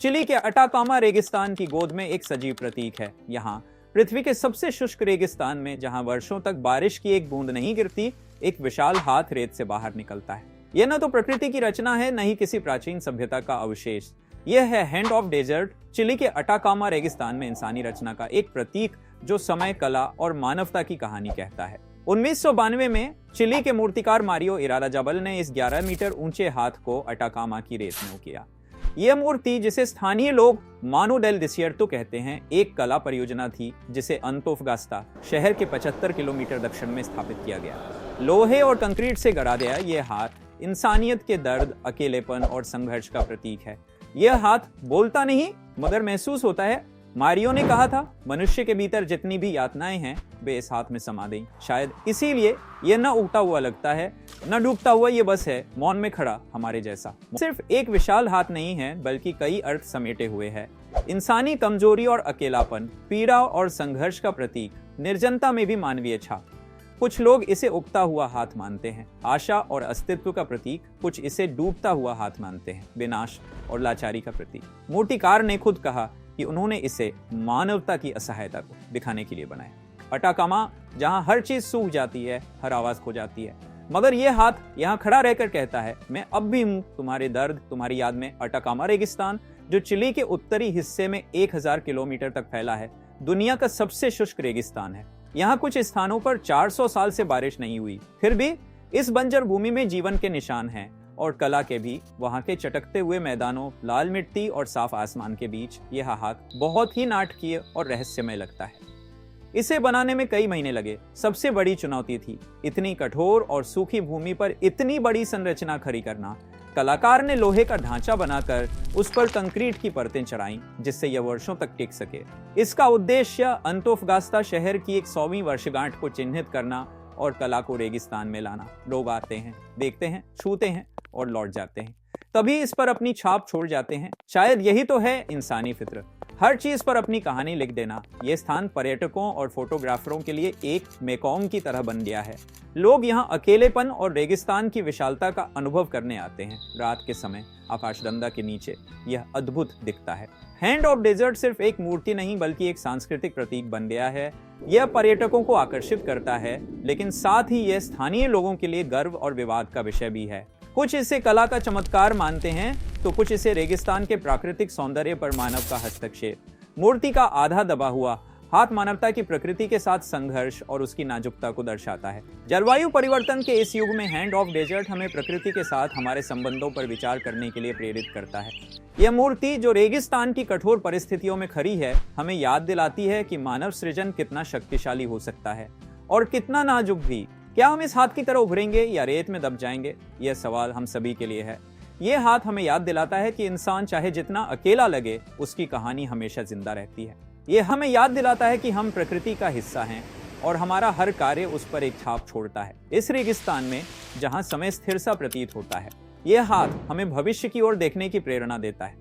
Chilli के Atacama रेगिस्तान की गोद में एक सजीव प्रतीक है। यहाँ पृथ्वी के सबसे शुष्क रेगिस्तान में, जहाँ वर्षों तक बारिश की एक बूंद नहीं गिरती, एक विशाल हाथ रेत से बाहर निकलता है। यह न तो प्रकृति की रचना है, न ही किसी प्राचीन सभ्यता का अवशेष। यह है हैंड ऑफ डेजर्ट, चिली के अटाकामा रेगिस्तान में इंसानी रचना का एक प्रतीक जो समय, कला और मानवता की कहानी कहता है। 1992 में चिली के मूर्तिकार मारियो इरादाजाबल ने इस 11 मीटर ऊंचे हाथ को अटाकामा की रेत में किया। यह मूर्ति, जिसे स्थानीय लोग मानो डेल डिसियर्तो कहते हैं, एक कला परियोजना थी जिसे अंतोफगास्ता शहर के 75 किलोमीटर दक्षिण में स्थापित किया गया। लोहे और कंक्रीट से गढ़ा गया यह हाथ इंसानियत के दर्द, अकेलेपन और संघर्ष का प्रतीक है। यह हाथ बोलता नहीं मगर महसूस होता है। मारियो ने कहा था, मनुष्य के भीतर जितनी भी यातनाएं हैं वे इस हाथ में समा दें। शायद इसीलिए यह न उगता हुआ लगता है, न डूबता हुआ, ये बस है मौन में खड़ा हमारे जैसा। सिर्फ एक विशाल हाथ नहीं है, बल्कि कई अर्थ समेटे हुए है। इंसानी कमजोरी और अकेलापन, पीड़ा और संघर्ष का प्रतीक, निर्जनता में भी मानवीय छाप। कुछ लोग इसे उगता हुआ हाथ मानते हैं, आशा और अस्तित्व का प्रतीक। कुछ इसे डूबता हुआ हाथ मानते हैं, विनाश और लाचारी का प्रतीक। मूर्तिकार ने खुद कहा कि उन्होंने इसे मानवता की असहायता को दिखाने के लिए बनाया। अटाकामा, जहां हर चीज सूख जाती है, हर आवाज खो जाती है, मगर यह हाथ यहाँ खड़ा रहकर कहता है, मैं अब भी हूँ तुम्हारे दर्द, तुम्हारी याद में। अटाकामा रेगिस्तान, जो चिली के उत्तरी हिस्से में 1000 किलोमीटर तक फैला है, दुनिया का सबसे शुष्क रेगिस्तान है। यहाँ कुछ स्थानों पर 400 साल से बारिश नहीं हुई, फिर भी इस बंजर भूमि में जीवन के निशान हैं, और कला के भी। वहाँ के चटकते हुए मैदानों, लाल मिट्टी और साफ आसमान के बीच यह हाथ बहुत ही नाटकीय और रहस्यमय लगता है। इसे बनाने में कई महीने लगे। सबसे बड़ी चुनौती थी इतनी कठोर और सूखी भूमि पर इतनी बड़ी संरचना खड़ी करना। कलाकार ने लोहे का ढांचा बनाकर उस पर कंक्रीट की परतें चढ़ाईं, जिससे यह वर्षों तक टिक सके। इसका उद्देश्य अंतोफगास्ता शहर की 100वीं वर्षगांठ को चिन्हित करना और कला को रेगिस्तान में लाना। लोग आते हैं, देखते हैं, छूते हैं और लौट जाते हैं, तभी इस पर अपनी छाप छोड़ जाते हैं। शायद यही तो है इंसानी फितरत, हर चीज पर अपनी कहानी लिख देना। यह स्थान पर्यटकों और फोटोग्राफरों के लिए एक मेकॉन्ग की तरह बन गया है। लोग यहाँ अकेलेपन और रेगिस्तान की विशालता का अनुभव करने आते हैं। रात के समय आकाशगंगा के नीचे यह अद्भुत दिखता है। हैंड ऑफ डेजर्ट सिर्फ एक मूर्ति नहीं, बल्कि एक सांस्कृतिक प्रतीक बन गया है। यह पर्यटकों को आकर्षित करता है, लेकिन साथ ही यह स्थानीय लोगों के लिए गर्व और विवाद का विषय भी है। कुछ इसे कला का चमत्कार मानते हैं, तो कुछ इसे रेगिस्तान के प्राकृतिक सौंदर्य पर मानव का हस्तक्षेप। मूर्ति का आधा दबा हुआ हाथ मानवता की प्रकृति के साथ संघर्ष और उसकी नाजुकता को दर्शाता है। जलवायु परिवर्तन के इस युग में हैंड ऑफ डेजर्ट हमें प्रकृति के साथ हमारे संबंधों पर विचार करने के लिए प्रेरित करता है। यह मूर्ति, जो रेगिस्तान की कठोर परिस्थितियों में खड़ी है, हमें याद दिलाती है कि मानव सृजन कितना शक्तिशाली हो सकता है और कितना नाजुक भी। क्या हम इस हाथ की तरह उभरेंगे या रेत में दब जाएंगे? यह सवाल हम सभी के लिए है। यह हाथ हमें याद दिलाता है कि इंसान चाहे जितना अकेला लगे, उसकी कहानी हमेशा जिंदा रहती है। यह हमें याद दिलाता है कि हम प्रकृति का हिस्सा हैं और हमारा हर कार्य उस पर एक छाप छोड़ता है। इस रेगिस्तान में, जहां समय स्थिर सा प्रतीत होता है, यह हाथ हमें भविष्य की ओर देखने की प्रेरणा देता है।